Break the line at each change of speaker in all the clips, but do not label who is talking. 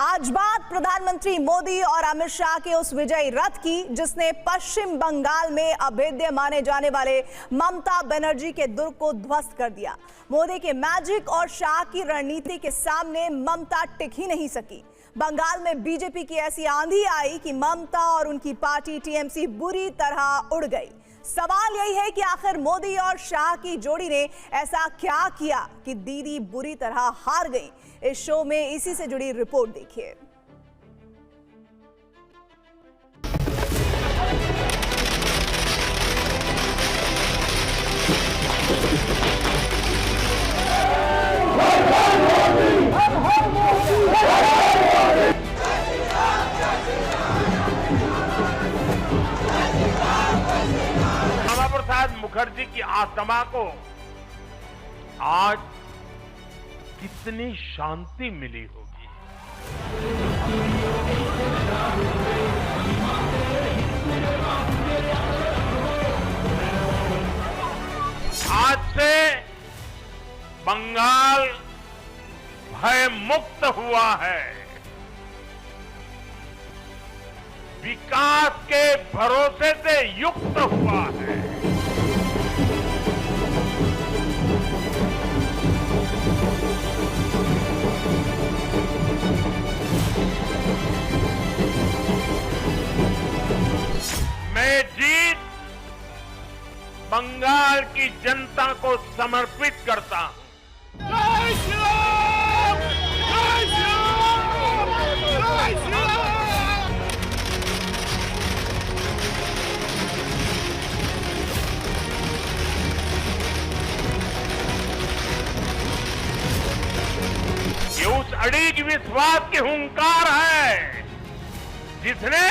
आज बात प्रधानमंत्री मोदी और अमित शाह के उस विजयी रथ की जिसने पश्चिम बंगाल में अभेद्य माने जाने वाले ममता बनर्जी के दुर्ग को ध्वस्त कर दिया। मोदी के मैजिक और शाह की रणनीति के सामने ममता टिक ही नहीं सकी। बंगाल में बीजेपी की ऐसी आंधी आई कि ममता और उनकी पार्टी टीएमसी बुरी तरह उड़ गई। सवाल यही है कि आखिर मोदी और शाह की जोड़ी ने ऐसा क्या किया कि दीदी बुरी तरह हार गई। इस शो में इसी से जुड़ी रिपोर्ट देखिए।
मुखर्जी की आत्मा को आज कितनी शांति मिली होगी। आज से बंगाल भय मुक्त हुआ है। विकास के भरोसे से युक्त हुआ है। मैं जीत बंगाल की जनता को समर्पित करता हूं। जय श्री राम! जय श्री राम! जय श्री राम! ये उस अड़िग विश्वास की हुंकार है जिसने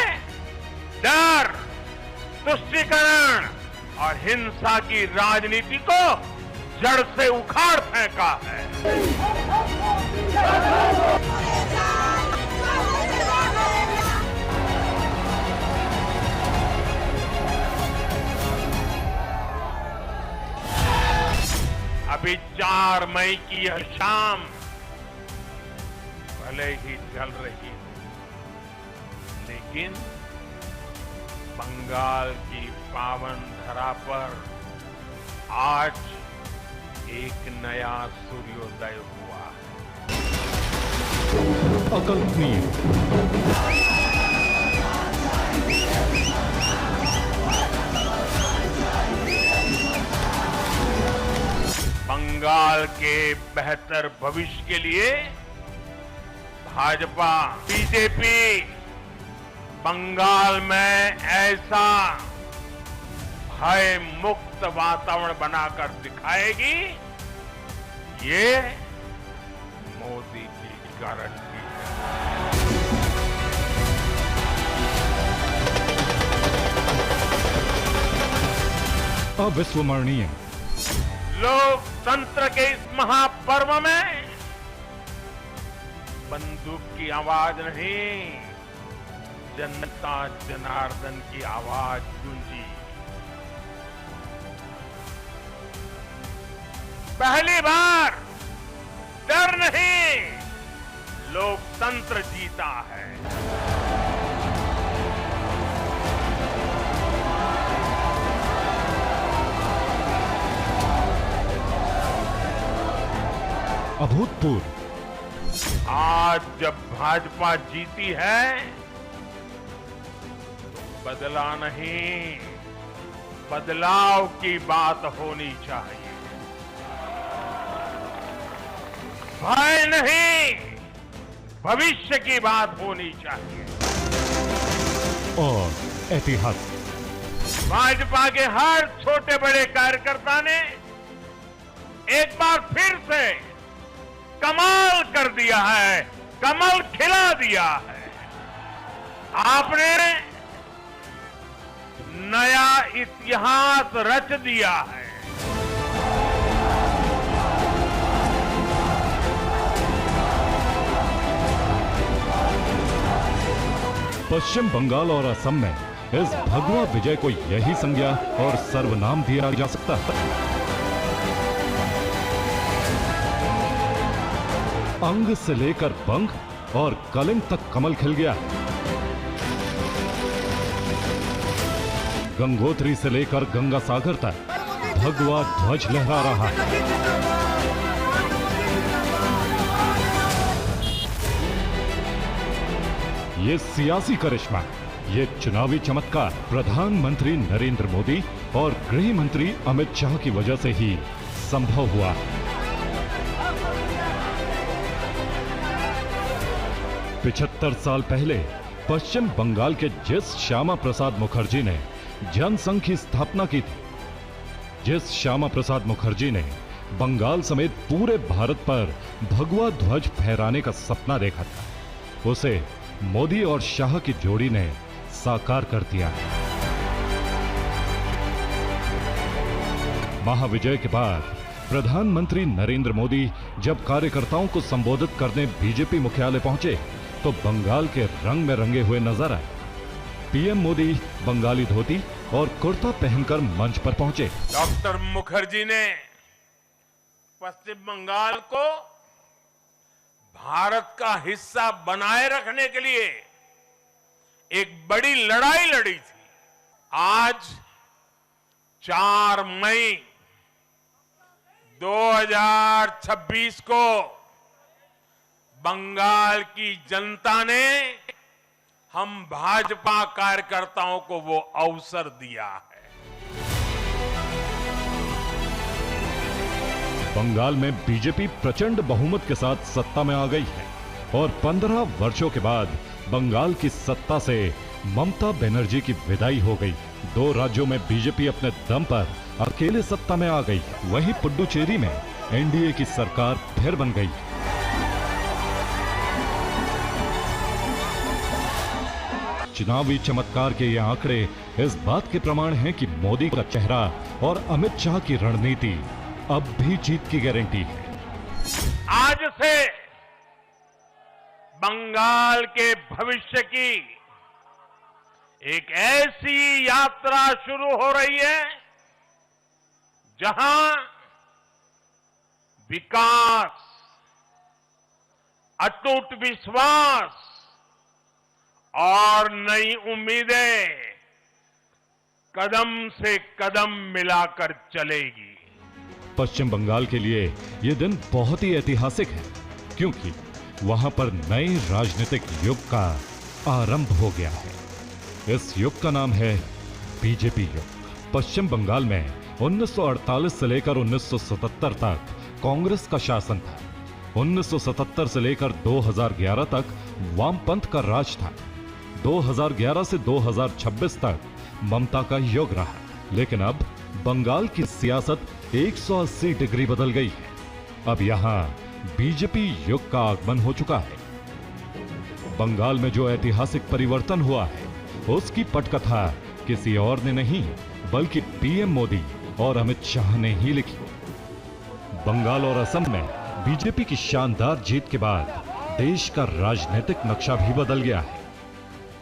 डर, तुष्टीकरण और हिंसा की राजनीति को जड़ से उखाड़ फेंका है। अभी 4 मई की यह शाम भले ही चल रही है, लेकिन बंगाल की पावन धरा पर आज एक नया सूर्योदय हुआ है।
अकल्पनीय,
बंगाल के बेहतर भविष्य के लिए भाजपा, बीजेपी बंगाल में ऐसा भय मुक्त वातावरण बनाकर दिखाएगी, ये मोदी की गारंटी है।
अविस्मरणीय।
लोकतंत्र के इस महापर्व में बंदूक की आवाज नहीं, जनता जनार्दन की आवाज गूंजी। पहली बार डर नहीं, लोकतंत्र जीता है।
अभूतपूर्व।
आज जब भाजपा जीती है, बदला नहीं, बदलाव की बात होनी चाहिए। भय नहीं, भविष्य की बात होनी चाहिए।
और ऐतिहासिक।
भाजपा के हर छोटे बड़े कार्यकर्ता ने एक बार फिर से कमाल कर दिया है, कमल खिला दिया है। आपने नया इतिहास रच दिया है।
पश्चिम बंगाल और असम में इस भगवा विजय को यही संज्ञा और सर्वनाम दिया जा सकता है। अंग से लेकर बंग और कलिंग तक कमल खिल गया। गंगोत्री से लेकर गंगा सागर तक भगवा ध्वज लहरा रहा है। ये सियासी करिश्मा, ये चुनावी चमत्कार प्रधानमंत्री नरेंद्र मोदी और गृह मंत्री अमित शाह की वजह से ही संभव हुआ। 75 साल पहले पश्चिम बंगाल के जिस श्यामा प्रसाद मुखर्जी ने जनसंघ की स्थापना की थी, जिस श्यामा प्रसाद मुखर्जी ने बंगाल समेत पूरे भारत पर भगवा ध्वज फहराने का सपना देखा था, उसे मोदी और शाह की जोड़ी ने साकार कर दिया है। महाविजय के बाद प्रधानमंत्री नरेंद्र मोदी जब कार्यकर्ताओं को संबोधित करने बीजेपी मुख्यालय पहुंचे तो बंगाल के रंग में रंगे हुए नजर आए। पीएम मोदी बंगाली धोती और कुर्ता पहनकर मंच पर पहुंचे।
डॉक्टर मुखर्जी ने पश्चिम बंगाल को भारत का हिस्सा बनाए रखने के लिए एक बड़ी लड़ाई लड़ी थी। आज 4 मई 2026 को बंगाल की जनता ने हम भाजपा कार्यकर्ताओं को वो अवसर दिया है।
बंगाल में बीजेपी प्रचंड बहुमत के साथ सत्ता में आ गई है और 15 वर्षों के बाद बंगाल की सत्ता से ममता बनर्जी की विदाई हो गई। 2 राज्यों में बीजेपी अपने दम पर अकेले सत्ता में आ गई है। वहीं पुडुचेरी में एनडीए की सरकार फिर बन गई। चुनावी चमत्कार के ये आंकड़े इस बात के प्रमाण हैं कि मोदी का चेहरा और अमित शाह की रणनीति अब भी जीत की गारंटी है।
आज से बंगाल के भविष्य की एक ऐसी यात्रा शुरू हो रही है जहां विकास, अटूट विश्वास और नई उम्मीदें कदम से कदम मिलाकर चलेगी।
पश्चिम बंगाल के लिए यह दिन बहुत ही ऐतिहासिक है क्योंकि वहां पर नए राजनीतिक युग का आरंभ हो गया है। इस युग का नाम है बीजेपी युग। पश्चिम बंगाल में 1948 से लेकर 1977 तक कांग्रेस का शासन था। 1977 से लेकर 2011 तक वामपंथ का राज था। 2011 से 2026 तक ममता का युग रहा। लेकिन अब बंगाल की सियासत 180 डिग्री बदल गई है। अब यहां बीजेपी युग का आगमन हो चुका है। बंगाल में जो ऐतिहासिक परिवर्तन हुआ है उसकी पटकथा किसी और ने नहीं बल्कि पीएम मोदी और अमित शाह ने ही लिखी। बंगाल और असम में बीजेपी की शानदार जीत के बाद देश का राजनीतिक नक्शा भी बदल गया है।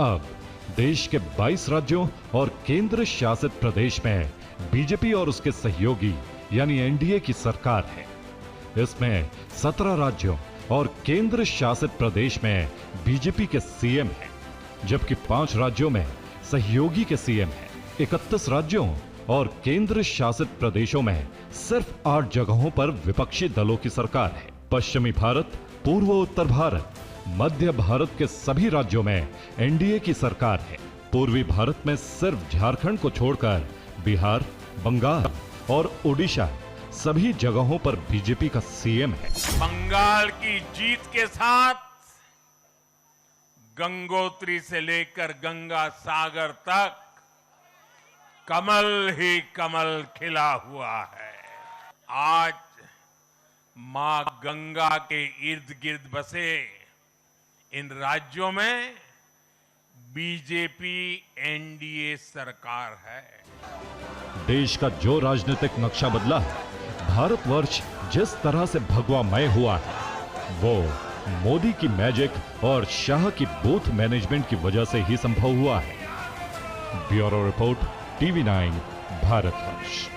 अब देश के 22 राज्यों और केंद्र शासित प्रदेश में बीजेपी और उसके सहयोगी यानी एनडीए की सरकार है। इसमें 17 राज्यों और केंद्र शासित प्रदेश में बीजेपी के सीएम हैं, जबकि 5 राज्यों में सहयोगी के सीएम हैं। 31 राज्यों और केंद्र शासित प्रदेशों में सिर्फ 8 जगहों पर विपक्षी दलों की सरकार है। पश्चिमी भारत, पूर्व उत्तर भारत, मध्य भारत के सभी राज्यों में एनडीए की सरकार है। पूर्वी भारत में सिर्फ झारखंड को छोड़कर बिहार, बंगाल और ओडिशा सभी जगहों पर बीजेपी का सीएम है।
बंगाल की जीत के साथ गंगोत्री से लेकर गंगा सागर तक कमल ही कमल खिला हुआ है। आज मां गंगा के इर्द गिर्द बसे इन राज्यों में बीजेपी एनडीए सरकार है।
देश का जो राजनीतिक नक्शा बदला है, भारतवर्ष जिस तरह से भगवामय हुआ है, वो मोदी की मैजिक और शाह की बूथ मैनेजमेंट की वजह से ही संभव हुआ है। Bureau report, TV 9 Bharatvarsh.